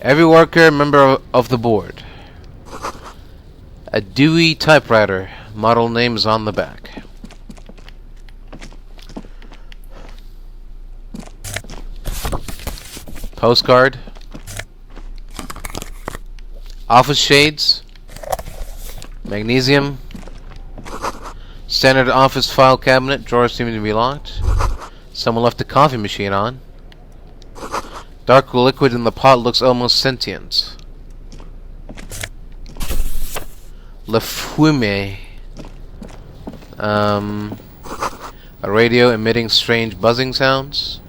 Every worker, member of the board. A Dewey typewriter. Model name is on the back. Postcard. Office shades. Magnesium. Standard office file cabinet. Drawers seem to be locked. Someone left the coffee machine on. Dark liquid in the pot looks almost sentient. Le Fume. A radio emitting strange buzzing sounds.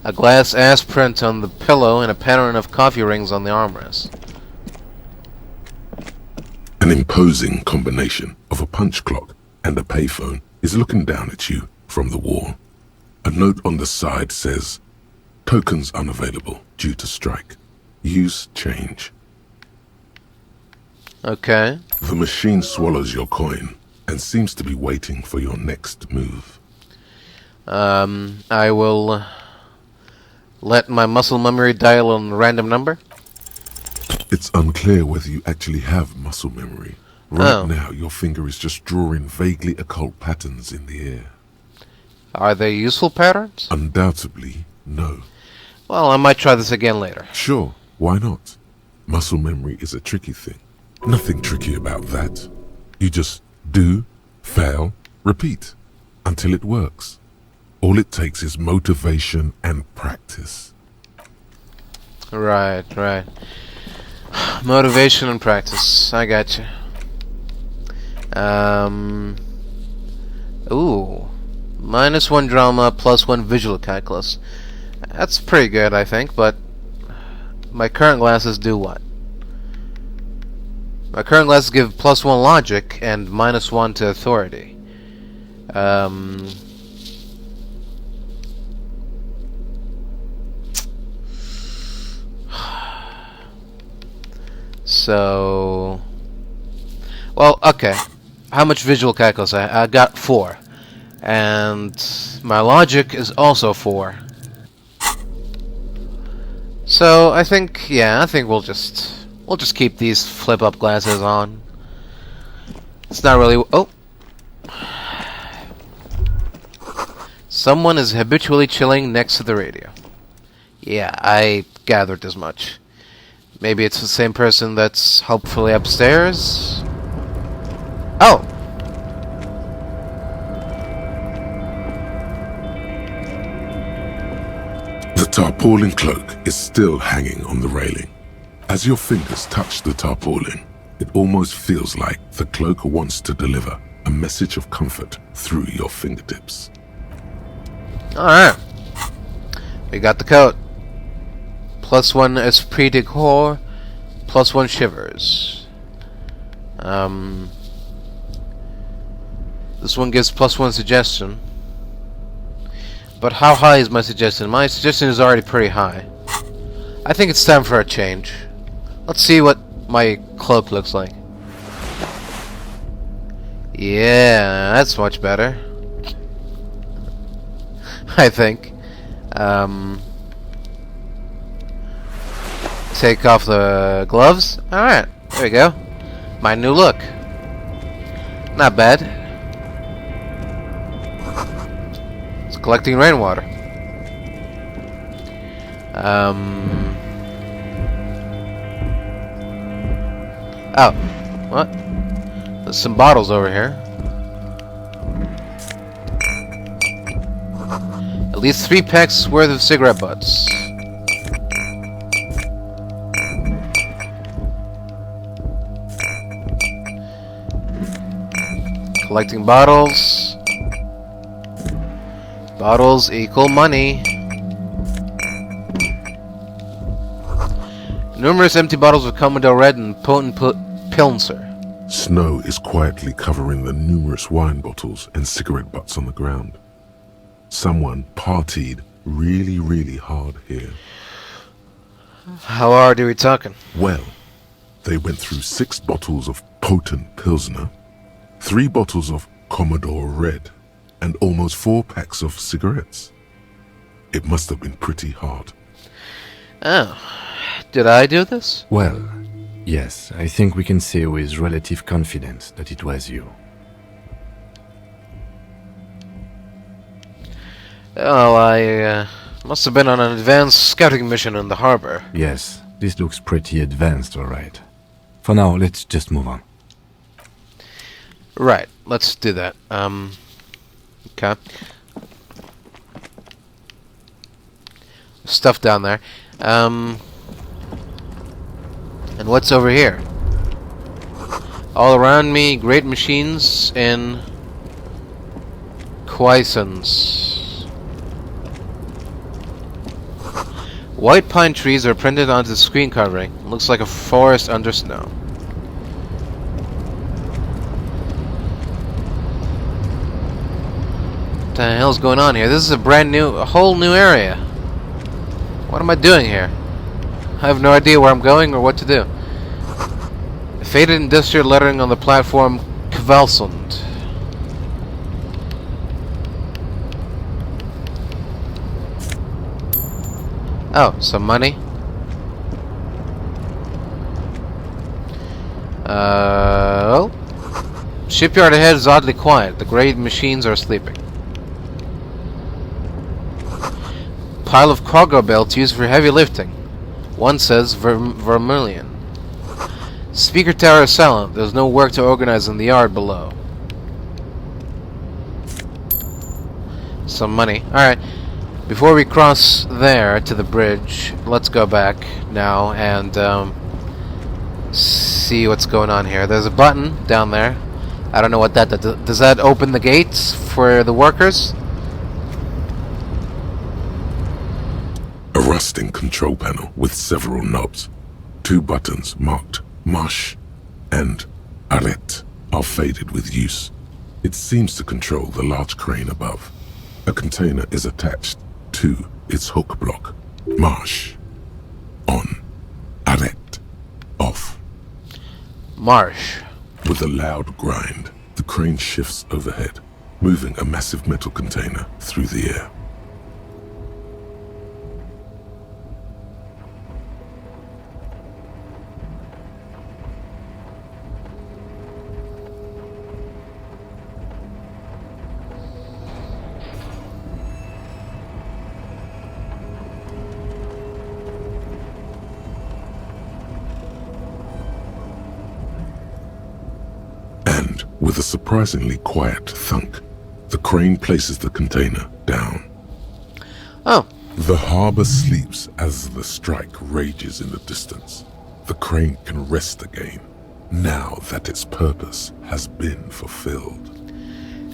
A glass ass print on the pillow and a pattern of coffee rings on the armrest. An imposing combination of a punch clock and a payphone is looking down at you from the wall. A note on the side says, "Tokens unavailable due to strike. Use change." Okay. The machine swallows your coin and seems to be waiting for your next move. I will let my muscle memory dial a random number. It's unclear whether you actually have muscle memory. Right now, your finger is just drawing vaguely occult patterns in the air. Are they useful patterns? Undoubtedly, no. Well, I might try this again later. Sure, why not? Muscle memory is a tricky thing. Nothing tricky about that. You just do, fail, repeat, until it works. All it takes is motivation and practice. Right. Motivation and practice. I got you. Ooh. -1 drama, +1 visual calculus. That's pretty good, I think, but my current glasses do what? My current glasses give +1 logic and -1 to authority. So, well, okay. How much visual calculus? I got 4, and my logic is also 4. So I think we'll just keep these flip-up glasses on. It's not really. Oh, someone is habitually chilling next to the radio. Yeah, I gathered as much. Maybe it's the same person that's hopefully upstairs? Oh! The tarpaulin cloak is still hanging on the railing. As your fingers touch the tarpaulin, it almost feels like the cloak wants to deliver a message of comfort through your fingertips. Alright. We got the coat. +1 esprit de corps, +1 shivers. This one gives +1 suggestion. But how high is my suggestion? My suggestion is already pretty high. I think it's time for a change. Let's see what my cloak looks like. Yeah, that's much better. I think. Take off the gloves. Alright, there we go. My new look. Not bad. It's collecting rainwater. Oh, what? There's some bottles over here. At least 3 packs worth of cigarette butts. Collecting bottles. Bottles equal money. Numerous empty bottles of Commodore Red and potent Pilsner. Snow is quietly covering the numerous wine bottles and cigarette butts on the ground. Someone partied really, really hard here. How hard are we talking? Well, they went through 6 bottles of potent Pilsner, 3 bottles of Commodore Red, and almost 4 packs of cigarettes. It must have been pretty hard. Oh, Did I do this? Well, yes, I think we can say with relative confidence that it was you. Oh, I must have been on an advanced scouting mission in the harbor. Yes, this looks pretty advanced, alright. For now, let's just move on. Right, let's do that. Okay. Stuff down there. And what's over here? All around me, great machines in quiescence. White pine trees are printed onto the screen covering. Looks like a forest under snow. What the hell's going on here? This is a whole new area. What am I doing here? I have no idea where I'm going or what to do. Faded industrial lettering on the platform Kvalsund. Oh, some money. Oh. Shipyard ahead is oddly quiet. The great machines are sleeping. Pile of cargo belts used for heavy lifting. One says vermilion. Speaker tower is silent. There's no work to organize in the yard below. Some money. Alright. Before we cross there to the bridge, let's go back now and see what's going on here. There's a button down there. I don't know what that does. Does that open the gates for the workers? A rusting control panel with several knobs. 2 buttons marked Marsh and Arrête are faded with use. It seems to control the large crane above. A container is attached to its hook block. Marsh. On. Arrête. Off. Marsh. With a loud grind, the crane shifts overhead, moving a massive metal container through the air. With a surprisingly quiet thunk, the crane places the container down. Oh. The harbor sleeps as the strike rages in the distance. The crane can rest again, now that its purpose has been fulfilled.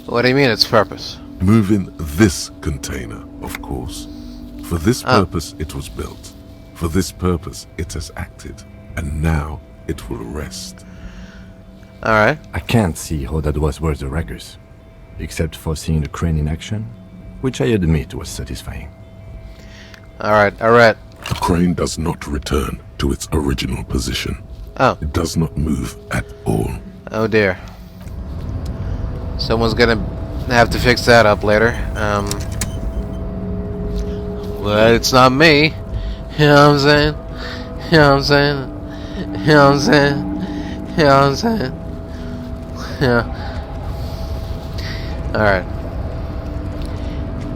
What do you mean its purpose? Moving this container, of course. For this purpose it was built. For this purpose it has acted. And now it will rest. Alright. I can't see how that was worth the wreckers, except for seeing the crane in action, which I admit was satisfying. Alright, alright. The crane does not return to its original position. Oh. It does not move at all. Oh dear. Someone's gonna have to fix that up later. But it's not me. You know what I'm saying? You know what I'm saying? You know what I'm saying? You know what I'm saying? Yeah. Alright.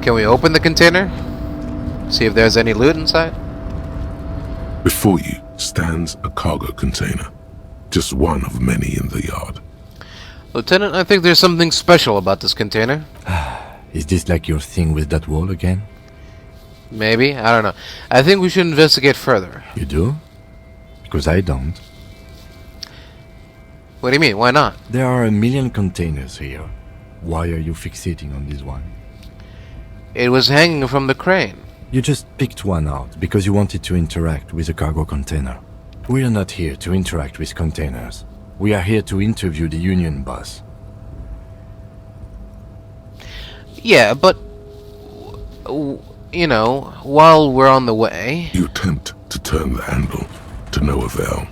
Can we open the container? See if there's any loot inside? Before you stands a cargo container. Just one of many in the yard. Lieutenant, I think there's something special about this container. Is this like your thing with that wall again? Maybe, I don't know. I think we should investigate further. You do? Because I don't. What do you mean? Why not? There are 1 million containers here. Why are you fixating on this one? It was hanging from the crane. You just picked one out because you wanted to interact with a cargo container. We are not here to interact with containers. We are here to interview the union boss. Yeah, but... you know, while we're on the way... You attempt to turn the handle, to no avail.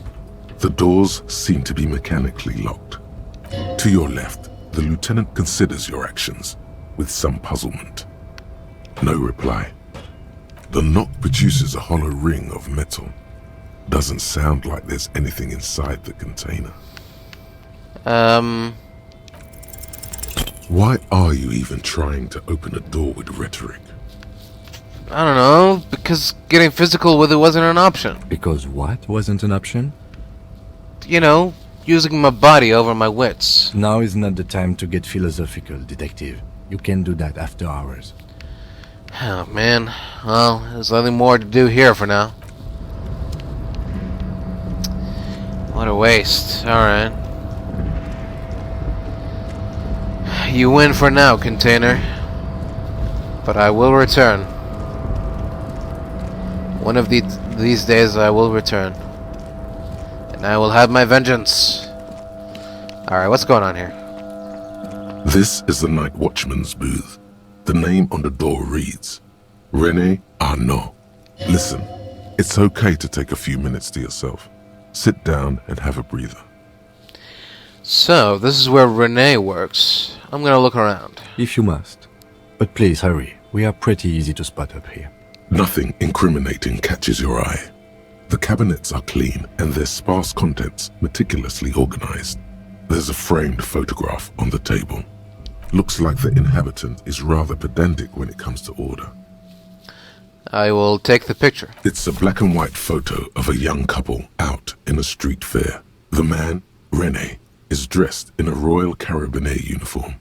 The doors seem to be mechanically locked. To your left, the lieutenant considers your actions with some puzzlement. No reply. The knock produces a hollow ring of metal. Doesn't sound like there's anything inside the container. Why are you even trying to open a door with rhetoric? I don't know, because getting physical with it wasn't an option. Because what wasn't an option? You know, using my body over my wits. Now is not the time to get philosophical, detective. You can do that after hours. Oh, man. Well, there's nothing more to do here for now. What a waste. Alright. You win for now, container. But I will return. One of these days I will return. And I will have my vengeance. Alright, what's going on here? This is the night watchman's booth. The name on the door reads, René Arnaud. Listen, it's okay to take a few minutes to yourself. Sit down and have a breather. So, this is where René works. I'm gonna look around. If you must. But please hurry. We are pretty easy to spot up here. Nothing incriminating catches your eye. The cabinets are clean and their sparse contents meticulously organized. There's a framed photograph on the table. Looks like the inhabitant is rather pedantic when it comes to order. I will take the picture. It's a black and white photo of a young couple out in a street fair. The man, René, is dressed in a Royal Carabiniers uniform.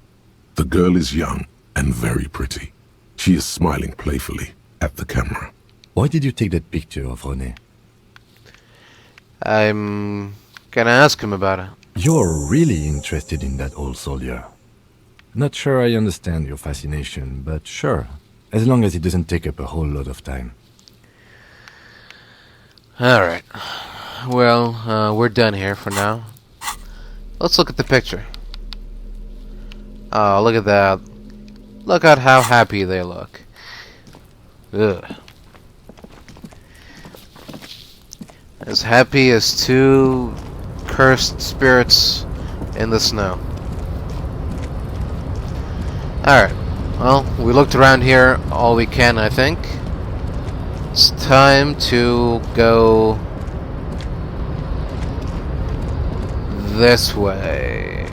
The girl is young and very pretty. She is smiling playfully at the camera. Why did you take that picture of René? I'm gonna ask him about it. You're really interested in that old soldier. Not sure I understand your fascination, but sure. As long as it doesn't take up a whole lot of time. Alright. Well, we're done here for now. Let's look at the picture. Oh, look at that. Look at how happy they look. Ugh. As happy as two cursed spirits in the snow. Alright. Well, we looked around here all we can, I think. It's time to go this way.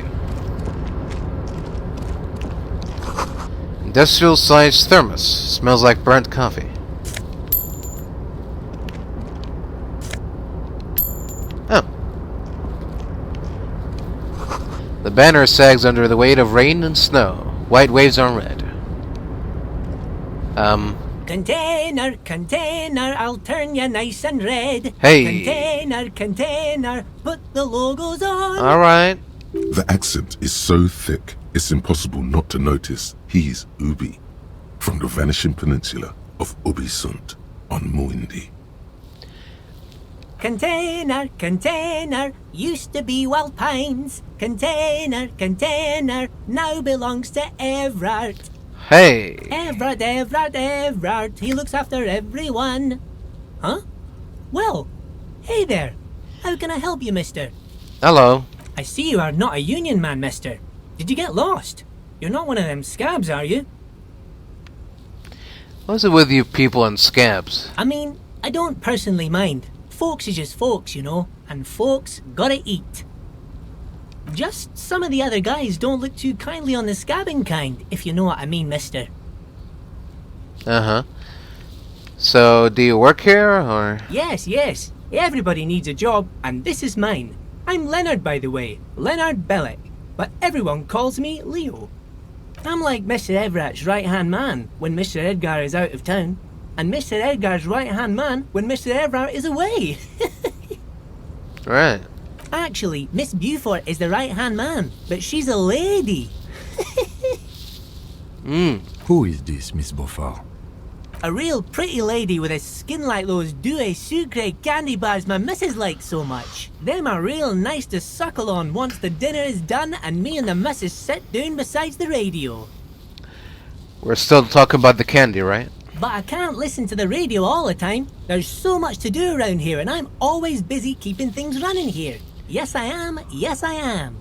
Industrial sized thermos. Smells like burnt coffee. Oh. The banner sags under the weight of rain and snow. White waves on red. Container, container, I'll turn you nice and red. Hey. Container, container, put the logos on. Alright. The accent is so thick, it's impossible not to notice he's Ubi, from the vanishing peninsula of Ubisund on Muindi. Container, container, used to be Wild Pines. Container, container, now belongs to Evrart. Hey. Evrart, Evrart, Evrart, he looks after everyone. Huh? Well, hey there. How can I help you, mister? Hello. I see you are not a union man, mister. Did you get lost? You're not one of them scabs, are you? What's it with you people and scabs? I mean, I don't personally mind. Folks is just folks, you know, and folks gotta eat. Just some of the other guys don't look too kindly on the scabbing kind, if you know what I mean, mister. Uh-huh. So, do you work here, or...? Yes, yes. Everybody needs a job, and this is mine. I'm Leonard, by the way. Leonard Bellick. But everyone calls me Leo. I'm like Mr. Everett's right-hand man when Mr. Edgar is out of town. And Mr. Edgar's right-hand man when Mr. Evrart is away. Right. Actually, Miss Beaufort is the right-hand man, but she's a lady. Who is this, Miss Beaufort? A real pretty lady with a skin like those Douai Sucre candy bars my missus likes so much. Them are real nice to suckle on once the dinner is done and me and the missus sit down beside the radio. We're still talking about the candy, right? But I can't listen to the radio all the time. There's so much to do around here and I'm always busy keeping things running here. Yes I am, yes I am.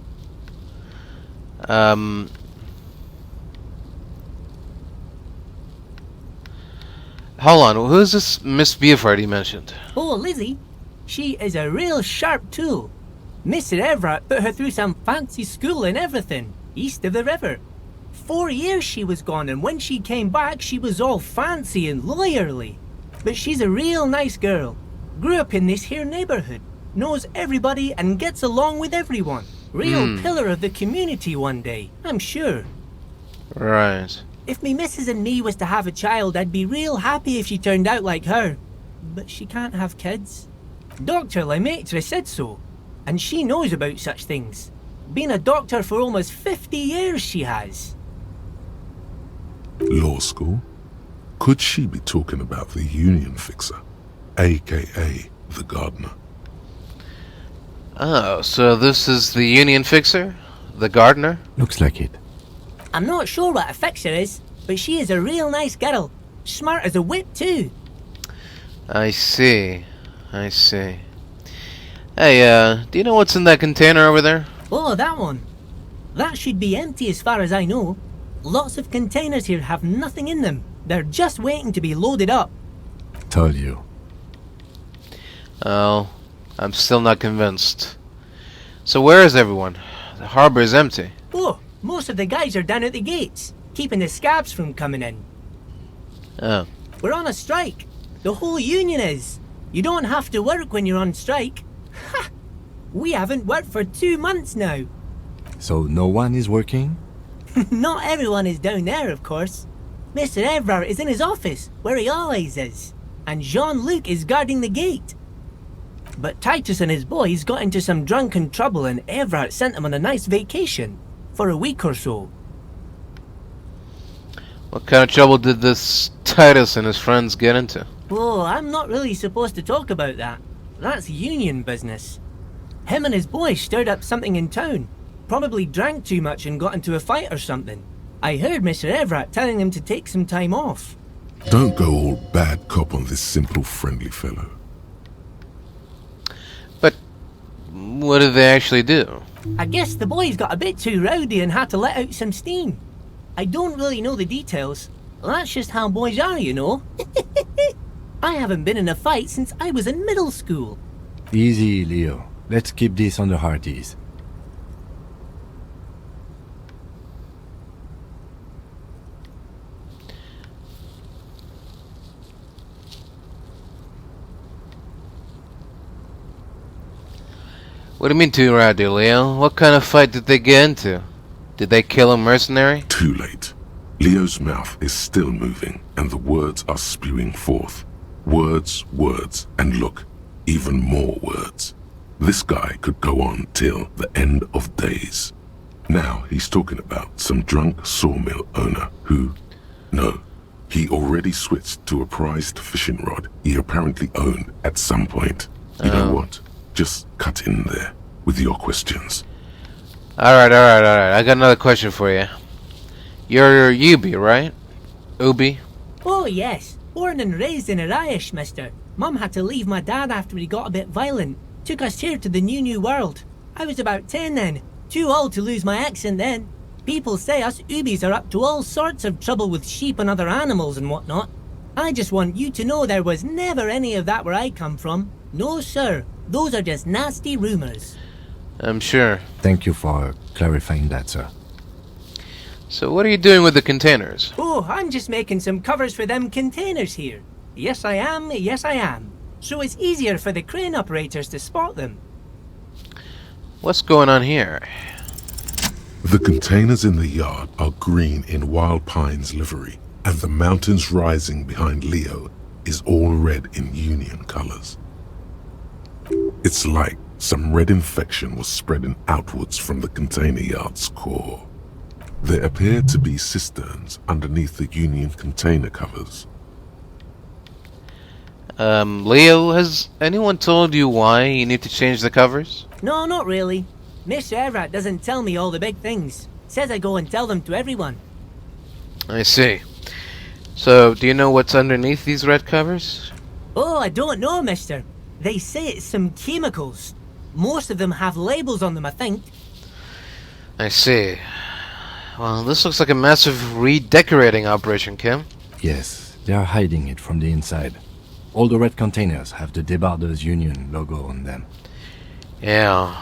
Hold on, who's this Miss Beaufort you mentioned? Oh, Lizzie. She is a real sharp tool. Mr. Evrart put her through some fancy school and everything, east of the river. 4 years she was gone, and when she came back she was all fancy and lawyerly. But she's a real nice girl. Grew up in this here neighbourhood. Knows everybody and gets along with everyone. Real pillar of the community one day, I'm sure. Right. If me missus and me was to have a child, I'd be real happy if she turned out like her. But she can't have kids. Dr. Lemaitre said so. And she knows about such things. Been a doctor for almost 50 years she has. Law school? Could she be talking about the union fixer, aka the gardener? Oh, so this is the union fixer? The gardener? Looks like it. I'm not sure what a fixer is, but she is a real nice girl. Smart as a whip too. I see. I see. Hey, do you know what's in that container over there? Oh, that one. That should be empty as far as I know. Lots of containers here have nothing in them. They're just waiting to be loaded up. Told you. Oh, I'm still not convinced. So where is everyone? The harbour is empty. Oh, most of the guys are down at the gates, keeping the scabs from coming in. Oh. We're on a strike. The whole union is. You don't have to work when you're on strike. Ha! We haven't worked for 2 months now. So no one is working? Not everyone is down there, of course. Mr. Evrart is in his office, where he always is. And Jean-Luc is guarding the gate. But Titus and his boys got into some drunken trouble and Evrart sent them on a nice vacation. For a week or so. What kind of trouble did this Titus and his friends get into? Oh, I'm not really supposed to talk about that. That's union business. Him and his boys stirred up something in town. Probably drank too much and got into a fight or something. I heard Mr. Evrart telling them to take some time off. Don't go all bad cop on this simple, friendly fellow. But what did they actually do? I guess the boys got a bit too rowdy and had to let out some steam. I don't really know the details. That's just how boys are, you know. I haven't been in a fight since I was in middle school. Easy, Leo. Let's keep this on the hard ease. What do you mean too rowdy, Leo? What kind of fight did they get into? Did they kill a mercenary? Too late. Leo's mouth is still moving, and the words are spewing forth. Words, words, and look, even more words. This guy could go on till the end of days. Now he's talking about some drunk sawmill owner who... No, he already switched to a prized fishing rod he apparently owned at some point. You know what? Just cut in there with your questions. Alright. I got another question for you. You're Ubi, right? Ubi? Oh yes, born and raised in Irish, mister. Mum had to leave my dad after he got a bit violent. Took us here to the new world. I was about 10 then. Too old to lose my accent then. People say us Ubis are up to all sorts of trouble with sheep and other animals and whatnot. I just want you to know there was never any of that where I come from. No sir, those are just nasty rumours. I'm sure. Thank you for clarifying that, sir. So what are you doing with the containers? Oh, I'm just making some covers for them containers here. Yes I am. So it's easier for the crane operators to spot them. What's going on here? The containers in the yard are green in Wild Pine's livery, and the mountains rising behind Leo is all red in Union colors. It's like some red infection was spreading outwards from the container yard's core. There appear to be cisterns underneath the Union container covers. Leo, has anyone told you why you need to change the covers? No, not really. Mr. Evrart doesn't tell me all the big things. Says I go and tell them to everyone. I see. So, do you know what's underneath these red covers? Oh, I don't know, mister. They say it's some chemicals. Most of them have labels on them, I think. I see. Well, this looks like a massive redecorating operation, Kim. Yes, they are hiding it from the inside. All the red containers have the Debarders Union logo on them. Yeah.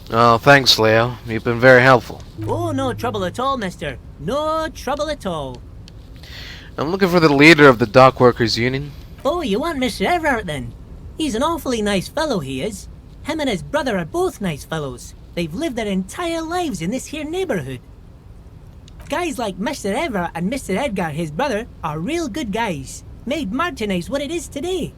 Oh, thanks, Leo. You've been very helpful. Oh, no trouble at all, mister. No trouble at all. I'm looking for the leader of the Dock Workers Union. Oh, you want Mr. Evrart then? He's an awfully nice fellow, he is. Him and his brother are both nice fellows. They've lived their entire lives in this here neighbourhood. Guys like Mr. Evrart and Mr. Edgar, his brother, are real good guys. Made Martinez what it is today.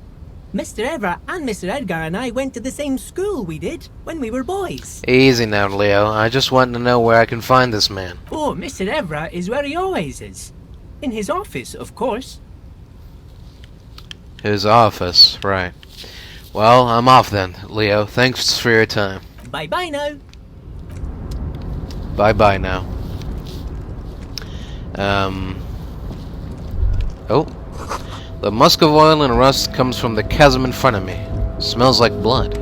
Mr. Evrart and Mr. Edgar and I went to the same school, we did, when we were boys. Easy now, Leo. I just want to know where I can find this man. Oh, Mr. Evrart is where he always is. In his office, of course. His office, right. Well, I'm off then, Leo. Thanks for your time. Bye-bye now. Bye-bye now. Oh. The musk of oil and rust comes from the chasm in front of me. Smells like blood.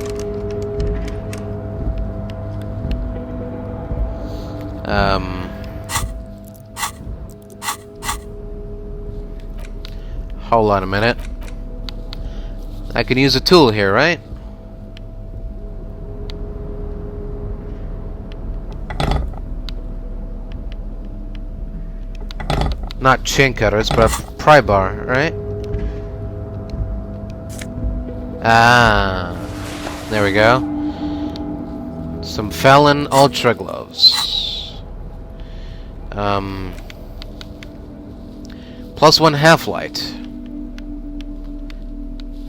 Hold on a minute. I can use a tool here, right? Not chin cutters, but a pry bar, right? Ah, there we go. Some Fallon Ultra Gloves. +1 half-light.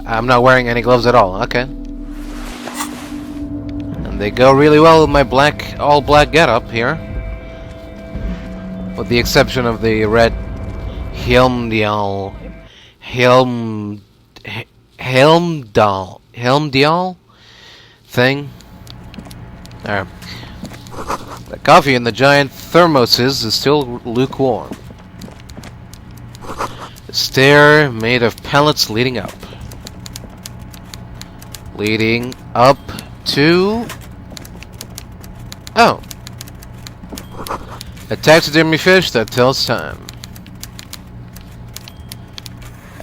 I'm not wearing any gloves at all, okay. And they go really well with my all black getup here. With the exception of the red Helmdial thing. There. The coffee in the giant thermoses is still lukewarm. The stair made of pallets leading up. Leading up to... Oh. A taxidermy fish that tells time.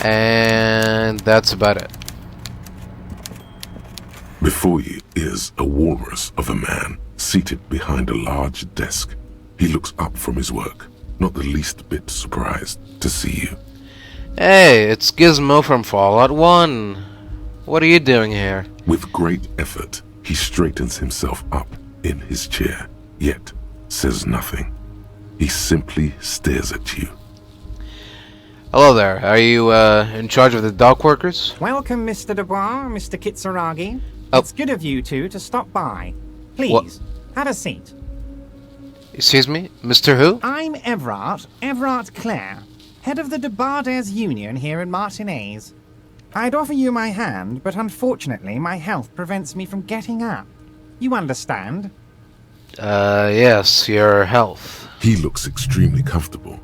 And that's about it. Before you is a walrus of a man seated behind a large desk. He looks up from his work, not the least bit surprised to see you. Hey, it's Gizmo from Fallout 1. What are you doing here? With great effort, he straightens himself up in his chair, yet says nothing. He simply stares at you. Hello there. Are you in charge of the dock workers? Welcome, Mr. Dubois, Mr. Kitsuragi. Oh. It's good of you two to stop by. Please, have a seat. Excuse me? Mr. Who? I'm Evrart Claire, head of the Debarders Union here in Martinez. I'd offer you my hand, but unfortunately my health prevents me from getting up. You understand? Yes, your health. He looks extremely comfortable.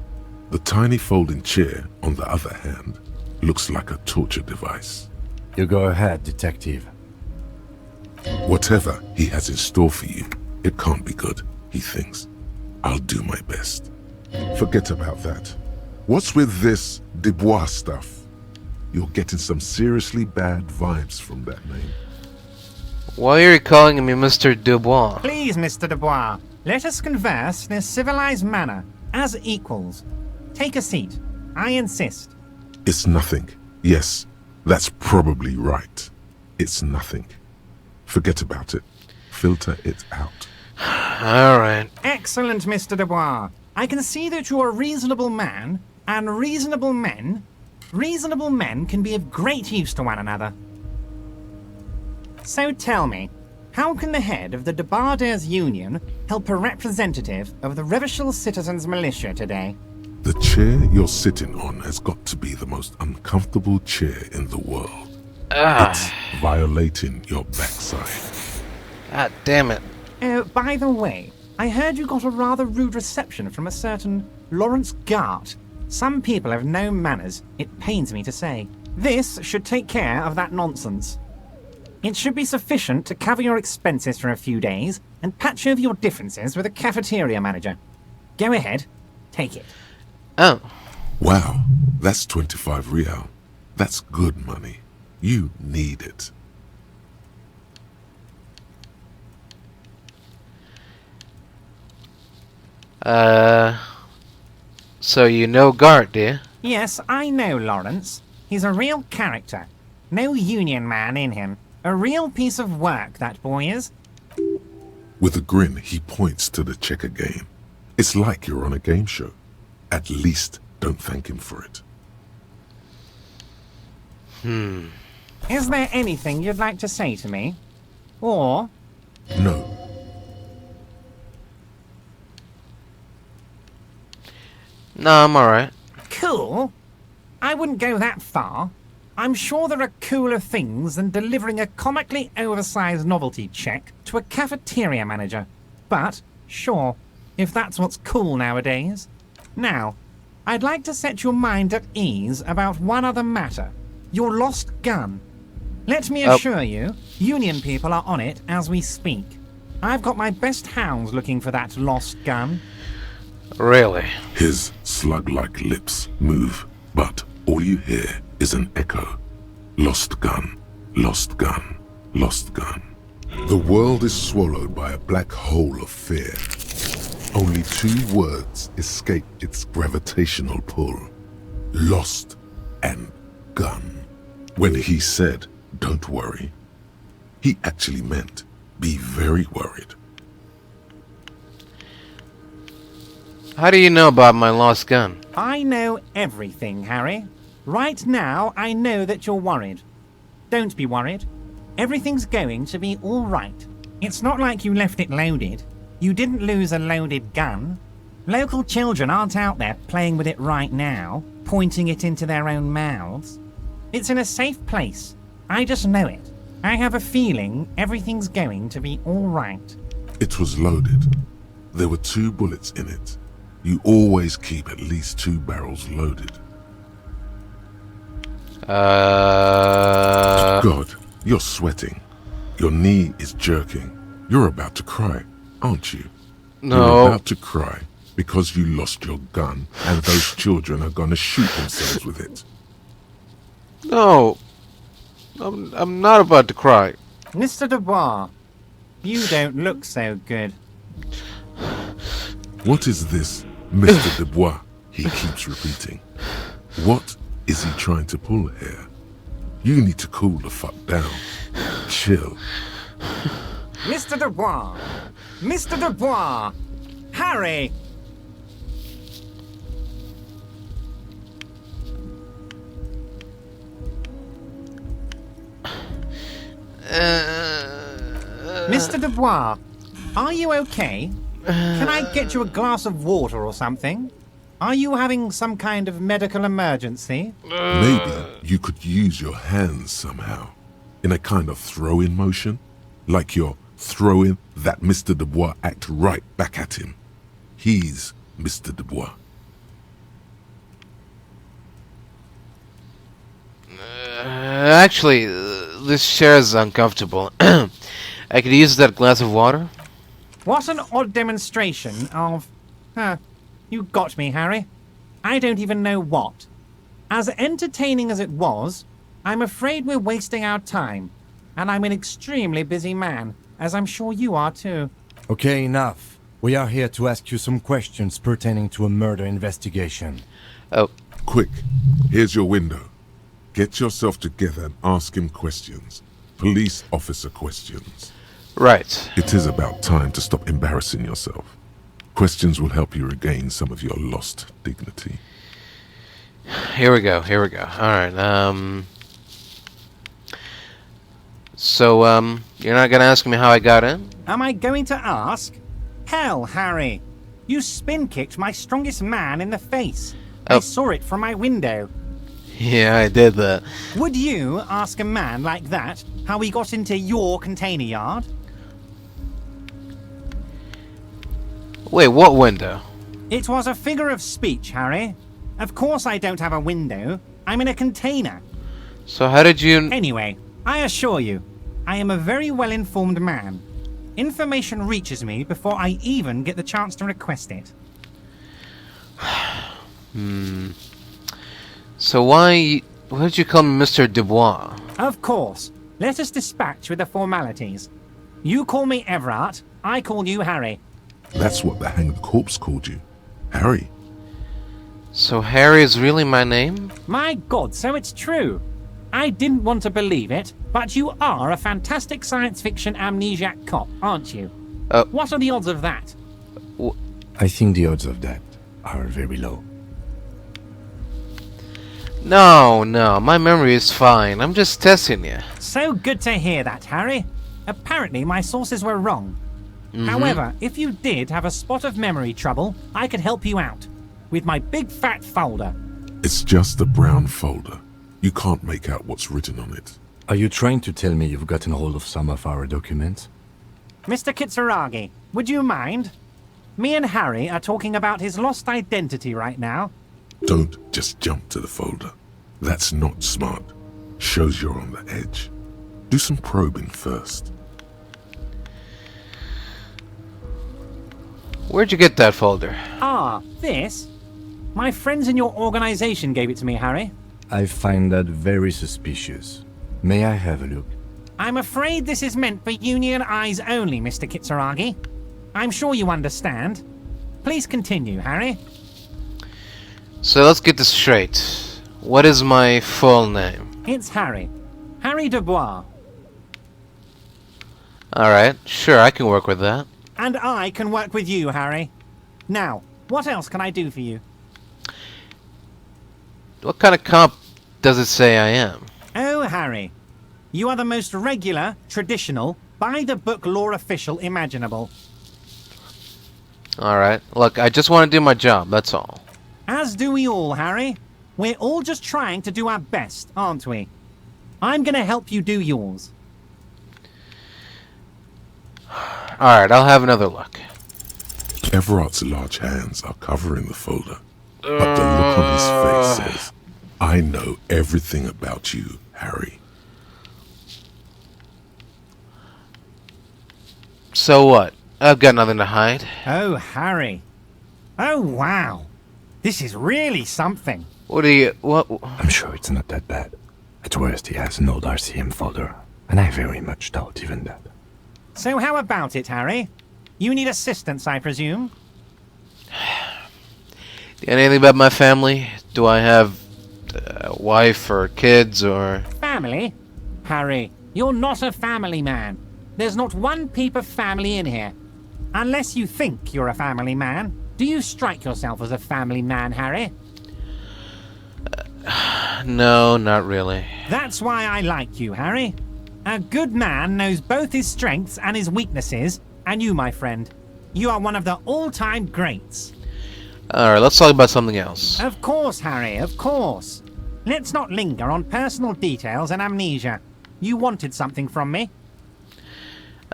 The tiny folding chair, on the other hand, looks like a torture device. You go ahead, detective. Whatever he has in store for you, it can't be good, he thinks. I'll do my best. Forget about that. What's with this Dubois stuff? You're getting some seriously bad vibes from that name. Why are you calling me Mr. Dubois? Please, Mr. Dubois, let us converse in a civilized manner, as equals. Take a seat. I insist. It's nothing. Yes, that's probably right. It's nothing. Forget about it. Filter it out. Alright. Excellent, Mr. Dubois. I can see that you're a reasonable man, and reasonable men can be of great use to one another. So tell me, how can the head of the Debarders Union help a representative of the Revachol Citizens Militia today? The chair you're sitting on has got to be the most uncomfortable chair in the world. It's violating your backside. God damn it. By the way, I heard you got a rather rude reception from a certain Lawrence Gart. Some people have no manners, it pains me to say. This should take care of that nonsense. It should be sufficient to cover your expenses for a few days and patch over your differences with a cafeteria manager. Go ahead, take it. Oh. Wow, that's 25 real. That's good money. You need it. So you know Gart, do you? Yes, I know Lawrence. He's a real character. No union man in him. A real piece of work, that boy is. With a grin, he points to the checker game. It's like you're on a game show. At least don't thank him for it. Is there anything you'd like to say to me? Or... No. No, I'm alright. Cool? I wouldn't go that far. I'm sure there are cooler things than delivering a comically oversized novelty check to a cafeteria manager. But, sure, if that's what's cool nowadays. Now, I'd like to set your mind at ease about one other matter. Your lost gun. Let me assure you, Union people are on it as we speak. I've got my best hounds looking for that lost gun. Really? His slug-like lips move, but all you hear is an echo. Lost gun, lost gun, lost gun. The world is swallowed by a black hole of fear. Only 2 words escape its gravitational pull. Lost and gun. When he said, "Don't worry," he actually meant, be very worried. How do you know about my lost gun? I know everything, Harry. Right now, I know that you're worried. Don't be worried. Everything's going to be all right. It's not like you left it loaded. You didn't lose a loaded gun. Local children aren't out there playing with it right now, pointing it into their own mouths. It's in a safe place. I just know it. I have a feeling everything's going to be all right. It was loaded. There were 2 bullets in it. You always keep at least 2 barrels loaded. God, you're sweating. Your knee is jerking. You're about to cry, aren't you? No. You're about to cry because you lost your gun and those children are gonna shoot themselves with it. No. I'm not about to cry. Mr. Dubois, you don't look so good. What is this, Mr. Dubois? He keeps repeating. What is he trying to pull here? You need to cool the fuck down. Chill. Mr. Dubois! Mr. Dubois! Harry! Mr. Dubois, are you okay? Can I get you a glass of water or something? Are you having some kind of medical emergency? Maybe you could use your hands somehow, in a kind of throw-in motion, like you're throwing that Mr. Dubois act right back at him. He's Mr. Dubois. Actually, this chair is uncomfortable. I could use that glass of water? What an odd demonstration of... you got me, Harry. I don't even know what. As entertaining as it was, I'm afraid we're wasting our time. And I'm an extremely busy man, as I'm sure you are too. Okay, enough. We are here to ask you some questions pertaining to a murder investigation. Oh, Quick, here's your window. Get yourself together and ask him questions. Police officer questions. right. It is about time to stop embarrassing yourself. Questions will help you regain some of your lost dignity. Here we go. Alright, So, you're not gonna ask me how I got in? Am I going to ask? Hell, Harry. You spin-kicked my strongest man in the face. I Oh. saw it from my window. Yeah, I did that. Would you ask a man like that how he got into your container yard? Wait, what window? It was a figure of speech, Harry. Of course I don't have a window. I'm in a container. So how did you... Anyway, I assure you, I am a very well-informed man. Information reaches me before I even get the chance to request it. So why did you call me Mr. Dubois? Of course. Let us dispatch with the formalities. You call me Evrart, I call you Harry. That's what the hanged corpse called you. Harry. So Harry is really my name? My God, so it's true. I didn't want to believe it, but you are a fantastic science fiction amnesiac cop, aren't you? What are the odds of that? I think the odds of that are very low. No, my memory is fine. I'm just testing you. So good to hear that, Harry. Apparently my sources were wrong. However, if you did have a spot of memory trouble, I could help you out. With my big fat folder. It's just a brown folder. You can't make out what's written on it. Are you trying to tell me you've gotten hold of some of our documents? Mr. Kitsuragi, would you mind? Me and Harry are talking about his lost identity right now. Don't just jump to the folder. That's not smart. Shows you're on the edge. Do some probing first. Where'd you get that folder? Ah, this? My friends in your organization gave it to me, Harry. I find that very suspicious. May I have a look? I'm afraid this is meant for Union eyes only, Mr. Kitsuragi. I'm sure you understand. Please continue, Harry. So let's get this straight. What is my full name? It's Harry. Harry Dubois. Alright, sure, I can work with that. And I can work with you, Harry. Now, what else can I do for you? What kind of cop does it say I am? Oh, Harry. You are the most regular, traditional, by-the-book law official imaginable. Alright, look, I just want to do my job, that's all. As do we all, Harry. We're all just trying to do our best, aren't we? I'm gonna help you do yours. Alright, I'll have another look. Everart's large hands are covering the folder, but the look on his face says, I know everything about you, Harry. So what? I've got nothing to hide. Oh, Harry. Oh, wow. This is really something. What do you... what... I'm sure it's not that bad. At worst, he has an old RCM folder, and I very much doubt even that. So how about it, Harry? You need assistance, I presume? Anything about my family? Do I have a wife or kids or... Family? Harry, you're not a family man. There's not one peep of family in here. Unless you think you're a family man. Do you strike yourself as a family man, Harry? No, not really. That's why I like you, Harry. A good man knows both his strengths and his weaknesses, and you, my friend, you are one of the all-time greats. Alright, let's talk about something else. Of course, Harry, of course. Let's not linger on personal details and amnesia. You wanted something from me.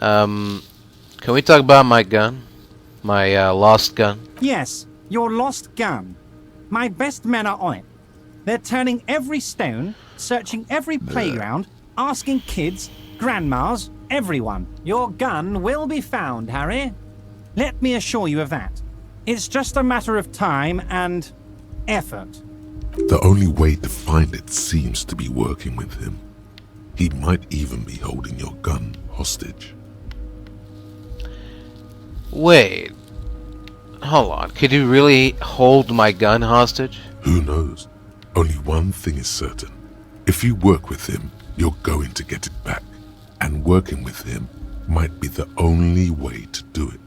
Can we talk about my gun? My, lost gun? Yes, your lost gun. My best men are on it. They're turning every stone, searching every playground, asking kids, grandmas, everyone. Your gun will be found, Harry. Let me assure you of that. It's just a matter of time and effort. The only way to find it seems to be working with him. He might even be holding your gun hostage. Wait. Hold on. Could you really hold my gun hostage? Who knows? Only one thing is certain. If you work with him, you're going to get it back. And working with him might be the only way to do it.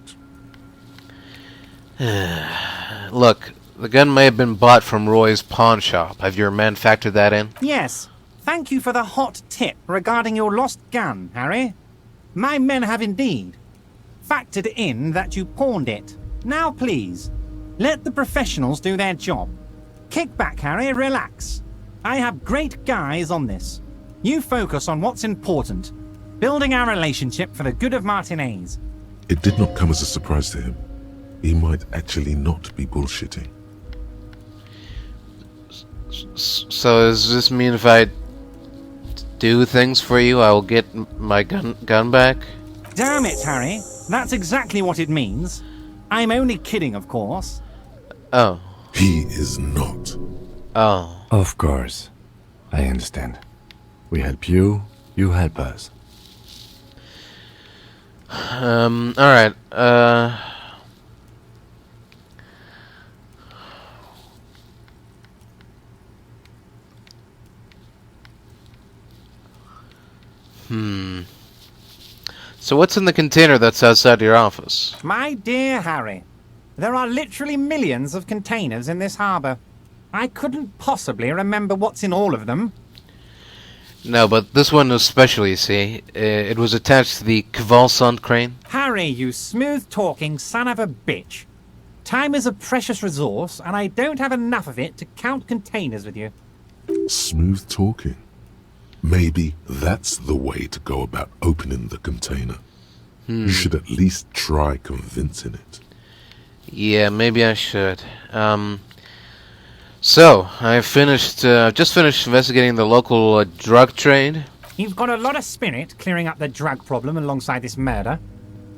Look, the gun may have been bought from Roy's pawn shop. Have your men factored that in? Yes. Thank you for the hot tip regarding your lost gun, Harry. My men have indeed factored in that you pawned it. Now, please, let the professionals do their job. Kick back, Harry, relax. I have great guys on this. You focus on what's important, building our relationship for the good of Martinez. It did not come as a surprise to him. He might actually not be bullshitting. So does this mean if I do things for you, I will get my gun back? Damn it, Harry. That's exactly what it means. I'm only kidding, of course. Oh. He is not. Oh. Of course. I understand. We help you, you help us. Alright, So what's in the container that's outside your office? My dear Harry, there are literally millions of containers in this harbour. I couldn't possibly remember what's in all of them. No, but this one was special, you see. It was attached to the Kvalsund crane. Harry, you smooth-talking son of a bitch. Time is a precious resource, and I don't have enough of it to count containers with you. Smooth talking. Maybe that's the way to go about opening the container. You should at least try convincing it. Yeah, maybe I should. So, I've just finished investigating the local drug trade. You've got a lot of spirit clearing up the drug problem alongside this murder.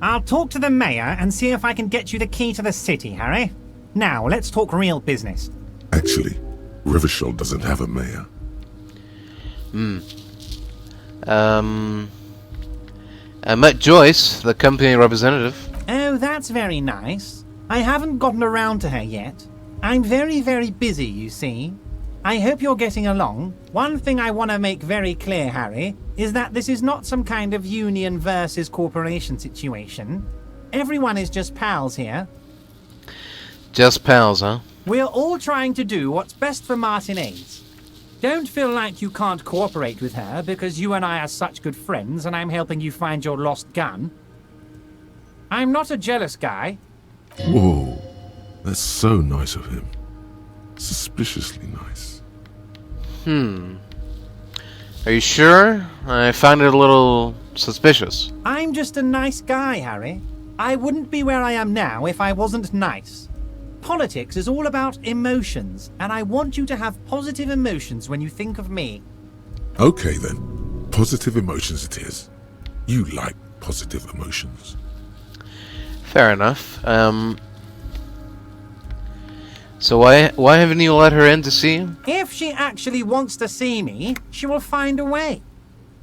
I'll talk to the mayor and see if I can get you the key to the city, Harry. Now, let's talk real business. Actually, Rivershell doesn't have a mayor. I met Joyce, the company representative. Oh, that's very nice. I haven't gotten around to her yet. I'm very, very busy, you see. I hope you're getting along. One thing I want to make very clear, Harry, is that this is not some kind of union versus corporation situation. Everyone is just pals here. Just pals, huh? We're all trying to do what's best for Martinez. Don't feel like you can't cooperate with her because you and I are such good friends and I'm helping you find your lost gun. I'm not a jealous guy. Whoa, that's so nice of him. Suspiciously nice. Are you sure? I found it a little suspicious. I'm just a nice guy, Harry. I wouldn't be where I am now if I wasn't nice. Politics is all about emotions, and I want you to have positive emotions when you think of me. Okay then, positive emotions it is. You like positive emotions. Fair enough. So why haven't you let her in to see you? If she actually wants to see me, she will find a way.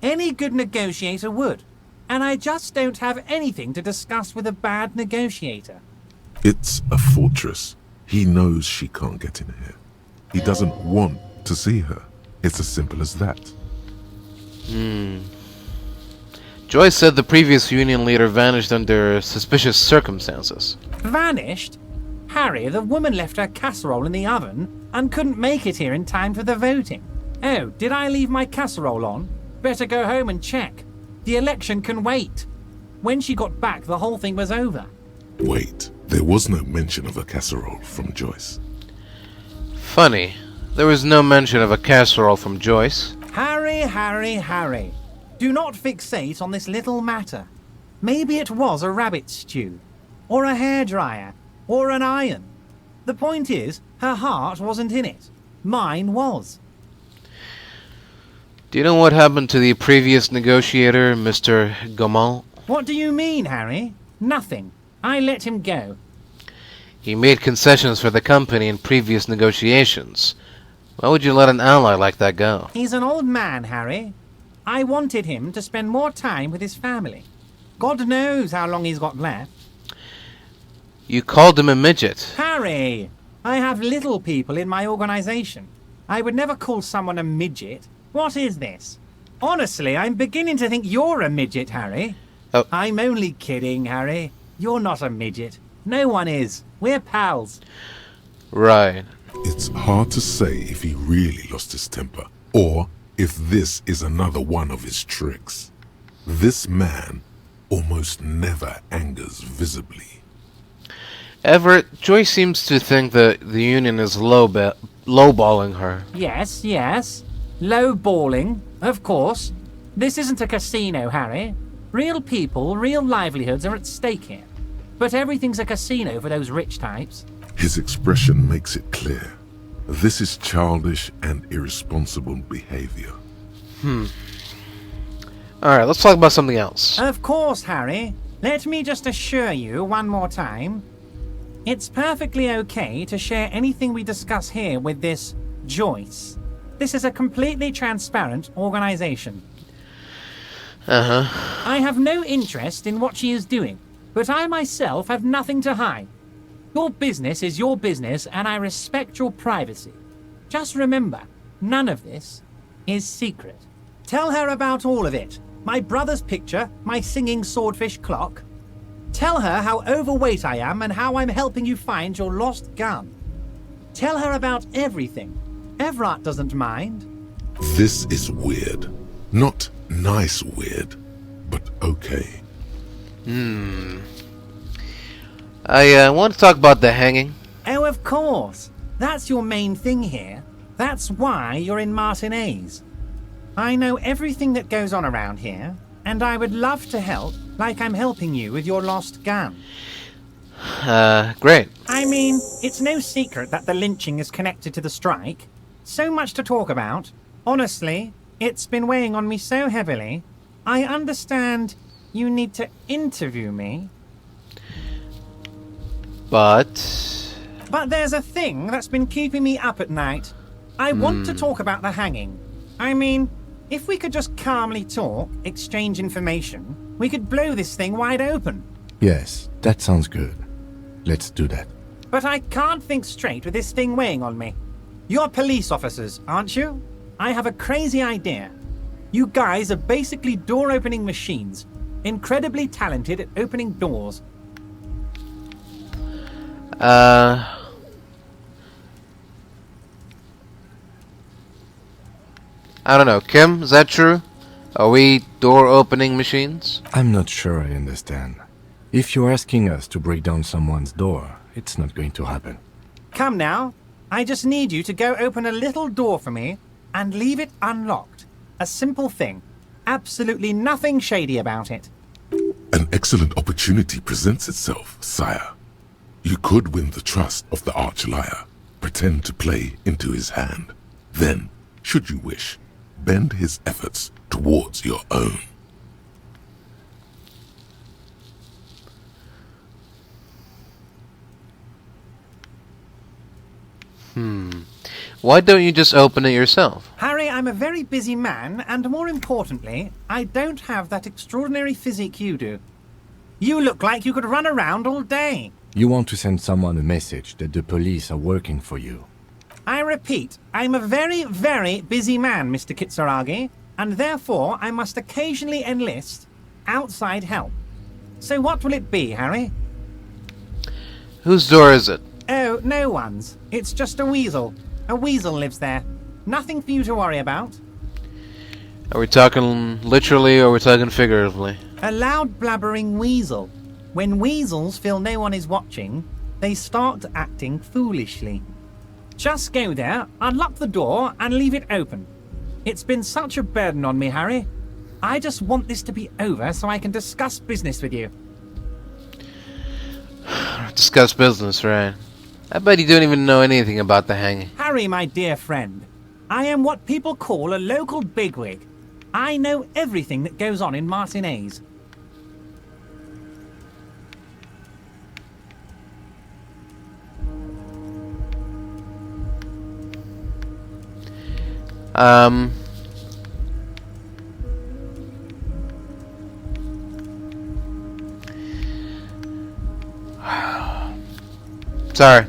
Any good negotiator would. And I just don't have anything to discuss with a bad negotiator. It's a fortress. He knows she can't get in here. He doesn't want to see her. It's as simple as that. Joyce said the previous union leader vanished under suspicious circumstances. Vanished? Harry, the woman left her casserole in the oven and couldn't make it here in time for the voting. Oh, did I leave my casserole on? Better go home and check. The election can wait. When she got back, the whole thing was over. Wait, there was no mention of a casserole from Joyce. Funny, there was no mention of a casserole from Joyce. Harry, Harry, Harry. Do not fixate on this little matter. Maybe it was a rabbit stew, or a hairdryer, or an iron. The point is, her heart wasn't in it. Mine was. Do you know what happened to the previous negotiator, Mr. Gaumont? What do you mean, Harry? Nothing. I let him go. He made concessions for the company in previous negotiations. Why would you let an ally like that go? He's an old man, Harry. I wanted him to spend more time with his family. God knows how long he's got left. You called him a midget. Harry! I have little people in my organization. I would never call someone a midget. What is this? Honestly, I'm beginning to think you're a midget, Harry. Oh. I'm only kidding, Harry. You're not a midget. No one is. We're pals. Right. It's hard to say if he really lost his temper, or if this is another one of his tricks. This man almost never angers visibly. Everett, Joyce seems to think that the union is lowballing her. Yes, yes. Low balling, of course. This isn't a casino, Harry. Real people, real livelihoods are at stake here. But everything's a casino for those rich types. His expression makes it clear. This is childish and irresponsible behavior. Alright, let's talk about something else. Of course, Harry. Let me just assure you one more time. It's perfectly okay to share anything we discuss here with this Joyce. This is a completely transparent organization. Uh-huh. I have no interest in what she is doing, but I myself have nothing to hide. Your business is your business, and I respect your privacy. Just remember, none of this is secret. Tell her about all of it. My brother's picture, my singing swordfish clock. Tell her how overweight I am and how I'm helping you find your lost gun. Tell her about everything. Evrart doesn't mind. This is weird. Not nice weird, but okay. I want to talk about the hanging. Oh, of course. That's your main thing here. That's why you're in Martinez. I know everything that goes on around here, and I would love to help, like I'm helping you with your lost gun. Great. I mean, it's no secret that the lynching is connected to the strike. So much to talk about. Honestly, it's been weighing on me so heavily. I understand you need to interview me. But there's a thing that's been keeping me up at night. I want to talk about the hanging. I mean, if we could just calmly talk, exchange information, we could blow this thing wide open. Yes, that sounds good. Let's do that. But I can't think straight with this thing weighing on me. You're police officers, aren't you? I have a crazy idea. You guys are basically door-opening machines, incredibly talented at opening doors. I don't know. Kim, is that true? Are we door-opening machines? I'm not sure I understand. If you're asking us to break down someone's door, it's not going to happen. Come now. I just need you to go open a little door for me and leave it unlocked. A simple thing. Absolutely nothing shady about it. An excellent opportunity presents itself, sire. You could win the trust of the arch-liar, pretend to play into his hand. Then, should you wish, bend his efforts towards your own. Why don't you just open it yourself? Harry, I'm a very busy man, and more importantly, I don't have that extraordinary physique you do. You look like you could run around all day. You want to send someone a message that the police are working for you. I repeat, I'm a very, very busy man, Mr. Kitsuragi, and therefore I must occasionally enlist outside help. So what will it be, Harry? Whose door is it? Oh, no one's. It's just a weasel. A weasel lives there. Nothing for you to worry about. Are we talking literally or are we talking figuratively? A loud blabbering weasel. When weasels feel no one is watching, they start acting foolishly. Just go there, unlock the door, and leave it open. It's been such a burden on me, Harry. I just want this to be over so I can discuss business with you. Discuss business, right? I bet you don't even know anything about the hanging. Harry, my dear friend, I am what people call a local bigwig. I know everything that goes on in Martinez. Sorry,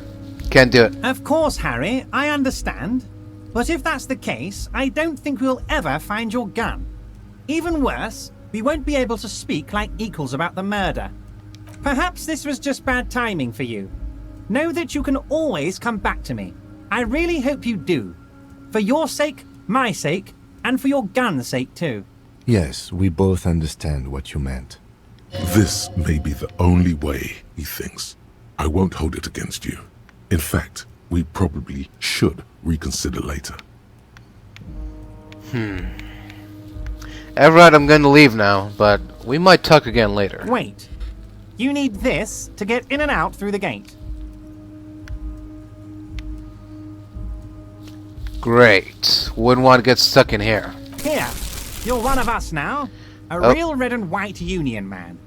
can't do it. Of course, Harry, I understand. But if that's the case, I don't think we'll ever find your gun. Even worse, we won't be able to speak like equals about the murder. Perhaps this was just bad timing for you. Know that you can always come back to me. I really hope you do. For your sake, my sake, and for your gun's sake too. Yes, we both understand what you meant. This may be the only way, he thinks. I won't hold it against you. In fact, we probably should reconsider later. Evrart, I'm going to leave now, but we might talk again later. Wait. You need this to get in and out through the gate. Great. Wouldn't want to get stuck in here. Here, you're one of us now. A real red and white union man.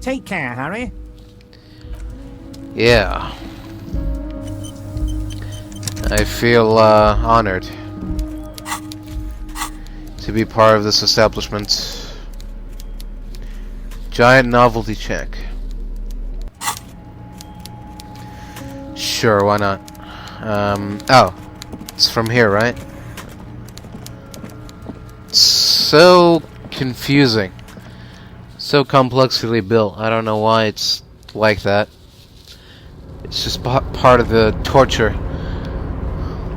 Take care, Harry. Yeah. I feel honored. to be part of this establishment. Giant novelty check. Sure, why not? Oh, it's from here, right? So confusing. So complexly built. I don't know why it's like that. It's just part of the torture.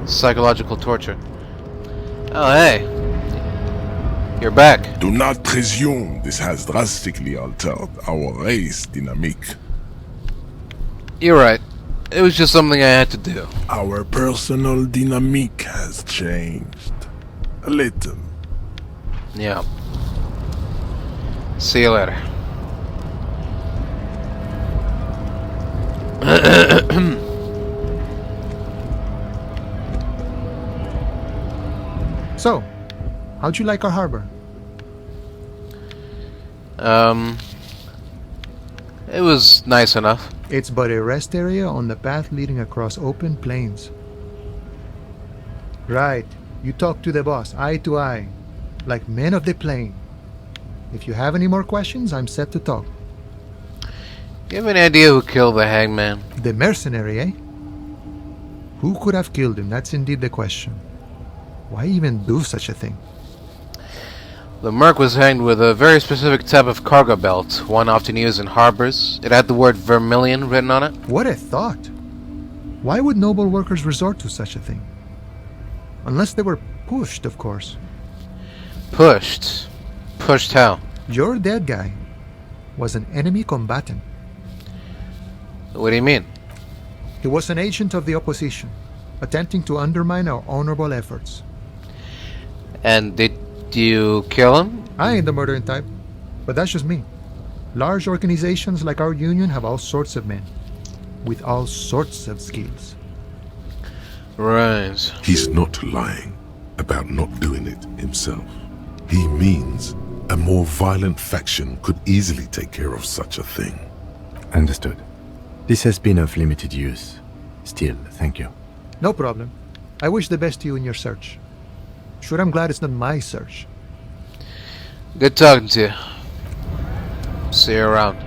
Psychological torture. Oh, hey. You're back. Do not presume this has drastically altered our race dynamic. You're right. It was just something I had to do. Our personal dynamic has changed. A little. Yeah. See you later. So, how'd you like our harbor? It was nice enough. It's but a rest area on the path leading across open plains. Right. You talk to the boss, eye to eye, like men of the plain. If you have any more questions, I'm set to talk. You have any idea who killed the hangman? The mercenary, eh? Who could have killed him? That's indeed the question. Why even do such a thing? The merc was hanged with a very specific type of cargo belt, one often used in harbors. It had the word vermilion written on it. What a thought! Why would noble workers resort to such a thing? Unless they were pushed, of course. Pushed? Pushed how? Your dead guy was an enemy combatant. What do you mean? He was an agent of the opposition, attempting to undermine our honorable efforts. And did you kill him? I ain't the murdering type, but that's just me. Large organizations like our union have all sorts of men, with all sorts of skills. Right. He's not lying about not doing it himself. He means a more violent faction could easily take care of such a thing. Understood. This has been of limited use. Still, thank you. No problem. I wish the best to you in your search. Sure, I'm glad it's not my search. Good talking to you. See you around.